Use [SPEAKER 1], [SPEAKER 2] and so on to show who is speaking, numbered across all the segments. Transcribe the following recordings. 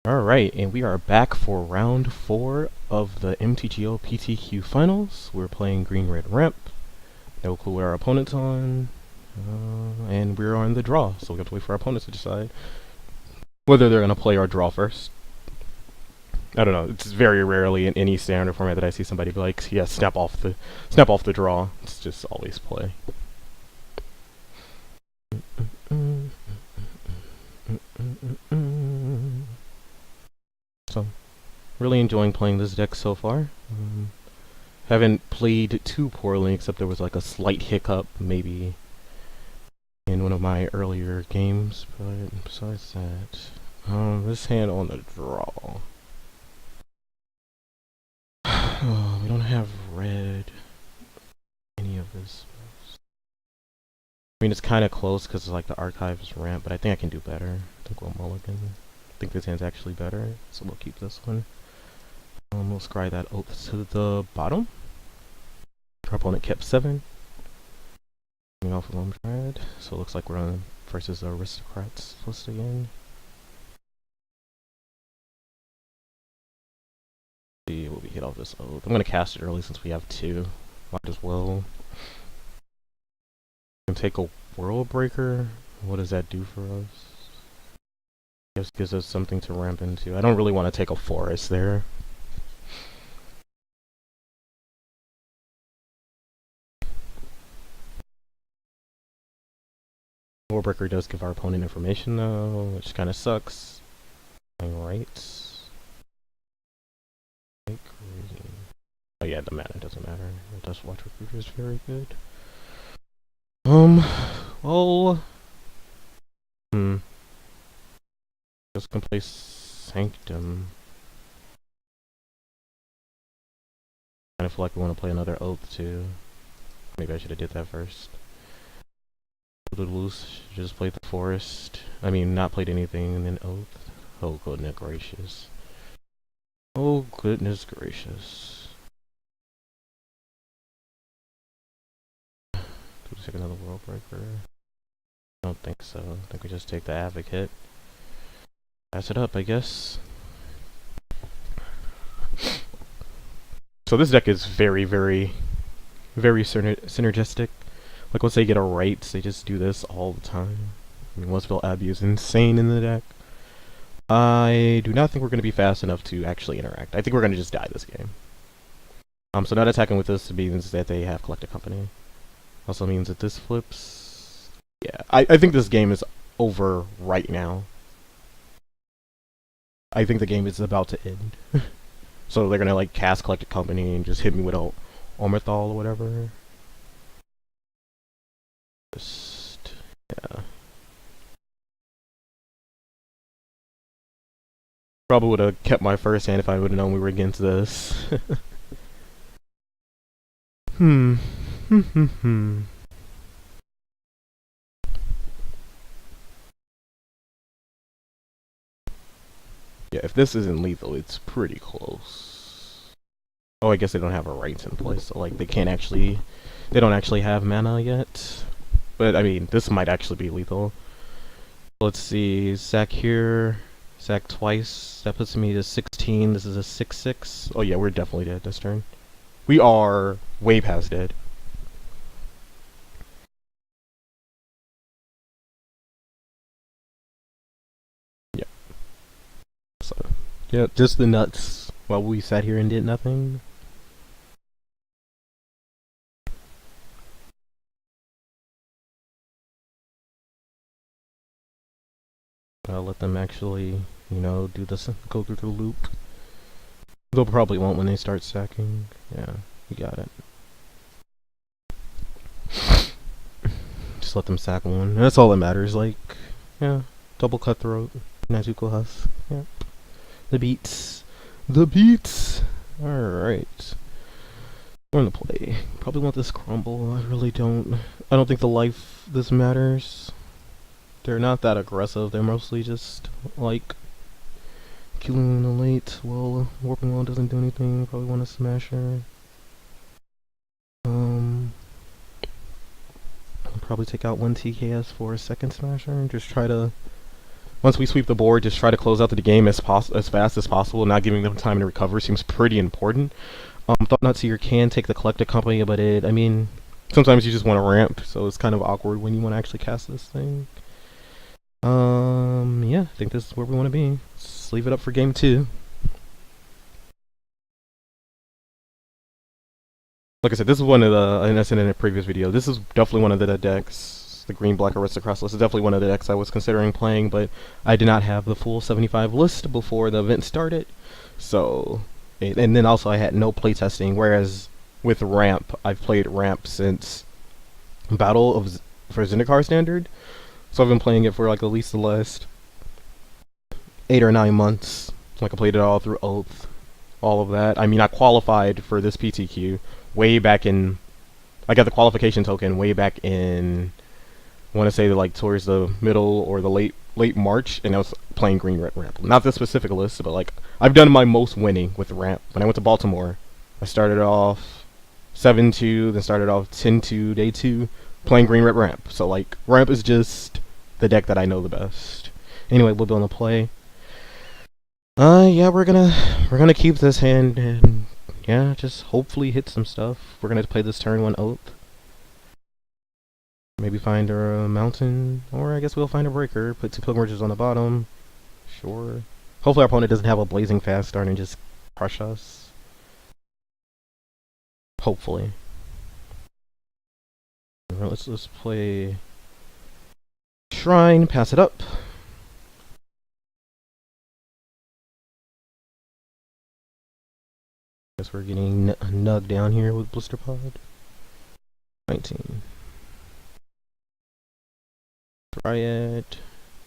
[SPEAKER 1] Alright, and we are back for round 4 of the MTGO PTQ Finals. We're playing Green Red Ramp. No clue what our opponent's on. And we're on the draw, so we have to wait for our opponents to decide whether they're going to play or draw first. I don't know, it's very rarely in any standard format that I see somebody be like, yeah, snap off the draw. It's just always play. So, really enjoying playing this deck so far. Haven't played too poorly, except there was like a slight hiccup, maybe, in one of my earlier games. But besides that, this hand on the draw. Oh, we don't have red. Any of this. I mean, it's kind of close because like the archives ramp, but I think I can do better. I think we'll mulligan. I think this hand's actually better, so we'll keep this one. We'll scry that oath to the bottom. Our opponent kept 7. Coming off of Triad, so it looks like we're on versus the Aristocrats list again. See what we hit off this oath. I'm gonna cast it early since we have 2. Might as well. We can take a World Breaker. What does that do for us? Just gives us something to ramp into. I don't really want to take a forest there. Warbreaker does give our opponent information though, which kind of sucks. Alright. Oh yeah, the mana doesn't matter. The Dust Watch Recruiter is very good. Well... Just gonna play Sanctum. Kinda feel like we want to play another Oath too. Maybe I should have did that first. Loose, just played the Forest. I mean, not played anything and then Oath. Oh goodness gracious. Oh goodness gracious. Do we take another World Breaker? I don't think so. I think we just take the Advocate. Pass it up, I guess. So this deck is very synergistic. Like once they get a rights, they just do this all the time. I mean, Westfield Abbey is insane in the deck. I do not think we're going to be fast enough to actually interact. I think we're going to just die this game. So not attacking with this means that they have Collected Company. Also means that this flips. Yeah, I think this game is over right now. I think the game is about to end. So they're going to like cast Collected Company and just hit me with a Omethal or whatever. Just, yeah. Probably would have kept my first hand if I would have known we were against this. Yeah, if this isn't lethal, it's pretty close. Oh, I guess they don't have a rights in place, so like they don't actually have mana yet. But I mean, this might actually be lethal. Let's see, sack here, sack twice. That puts me to 16. This is a 6/6. Oh yeah, we're definitely dead this turn. We are way past dead. Yeah. So, yeah, just the nuts while we sat here and did nothing. I'll let them actually, you know, do this, go through the loop. They'll probably won't when they start sacking. Yeah, you got it. Just let them sack one. That's all that matters. Like, yeah, double Cutthroat, Nazuko Husk. Yeah, the beats, the beats. All right, we're gonna play. Probably want this crumble. I really don't. I don't think the life this matters. They're not that aggressive. They're mostly just like killing in the late. Well, Warping Wall doesn't do anything. Probably want to smash her. I'll probably take out one TKS for a second smasher and just try to once we sweep the board, just try to close out the game as fast as possible. Not giving them time to recover seems pretty important. Thought Not Seer can take the Collected Company, but I mean, sometimes you just want to ramp, so it's kind of awkward when you want to actually cast this thing. Yeah, I think this is where we want to be. Let's leave it up for game 2. Like I said, this is one of the, and I said in a previous video, this is definitely one of the decks, the green-black Aristocrats list is definitely one of the decks I was considering playing, but I did not have the full 75 list before the event started, so, and then also I had no playtesting, whereas with Ramp, I've played Ramp since Battle of for Zendikar Standard, so I've been playing it for like at least the last 8 or 9 months, like I played it all through Oath, all of that. I mean, I qualified for this PTQ way back in, I got the qualification token way back in, I want to say like towards the middle or the late March, and I was playing green red ramp. Not this specific list, but like I've done my most winning with ramp. When I went to Baltimore, I started off 7-2, then started off 10-2 day 2, playing green red ramp. So like ramp is just the deck that I know the best. Anyway, we'll be on the play. Yeah, we're gonna keep this hand and yeah, just hopefully hit some stuff. We're gonna play this turn 1 Oath. Maybe find a mountain, or I guess we'll find a breaker. Put 2 pilgrimages on the bottom. Sure. Hopefully our opponent doesn't have a blazing fast start and just crush us. Hopefully. Alright, let's play Shrine, pass it up. Guess we're getting nugged down here with Blister Pod. 19. Dryad,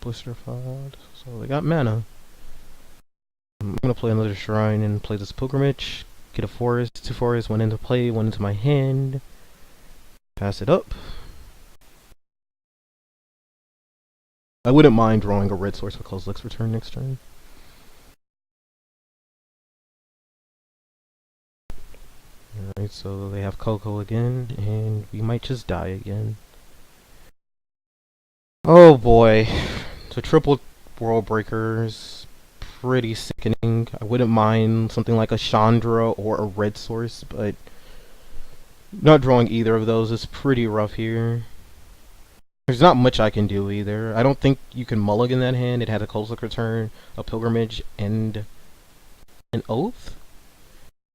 [SPEAKER 1] Blister Pod. So they got mana. I'm gonna play another Shrine and play this Pilgrimage. Get a forest, 2 forests, 1 into play, 1 into my hand. Pass it up. I wouldn't mind drawing a red source for Closed Licks return next turn. Alright, so they have Coco again, and we might just die again. Oh boy. The triple World Breakers, pretty sickening. I wouldn't mind something like a Chandra or a red source, but not drawing either of those is pretty rough here. There's not much I can do either. I don't think you can mulligan that hand. It had a Closed Licks return, a Pilgrimage, and an Oath.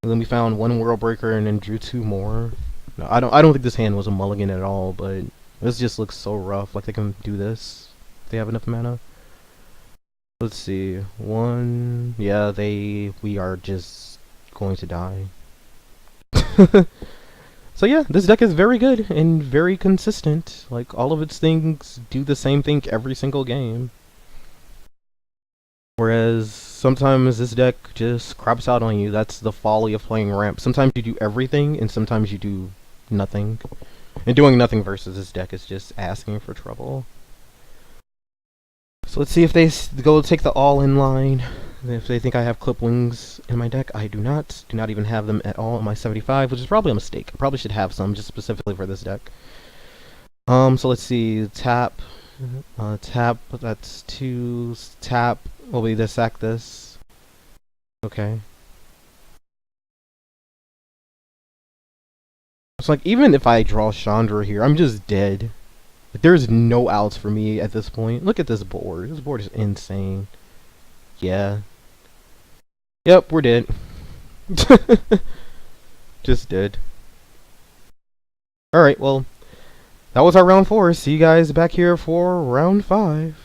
[SPEAKER 1] And then we found 1 World Breaker and then drew 2 more. No, I don't think this hand was a mulligan at all, but this just looks so rough. Like they can do this if they have enough mana. Let's see. 1. Yeah, we are just going to die. So yeah, this deck is very good and very consistent. Like all of its things do the same thing every single game. Whereas sometimes this deck just craps out on you. That's the folly of playing ramp. Sometimes you do everything and sometimes you do nothing. And doing nothing versus this deck is just asking for trouble. So let's see if they go take the all-in line. If they think I have Cliplings in my deck, I do not. Do not even have them at all in my 75, which is probably a mistake. I probably should have some just specifically for this deck. So let's see. Tap. Tap. That's 2. Tap. Well, we just sack this. Okay. It's like, even if I draw Chandra here, I'm just dead. Like, there's no outs for me at this point. Look at this board. This board is insane. Yeah. Yep, we're dead. Just dead. Alright, well, that was our round 4. See you guys back here for round 5.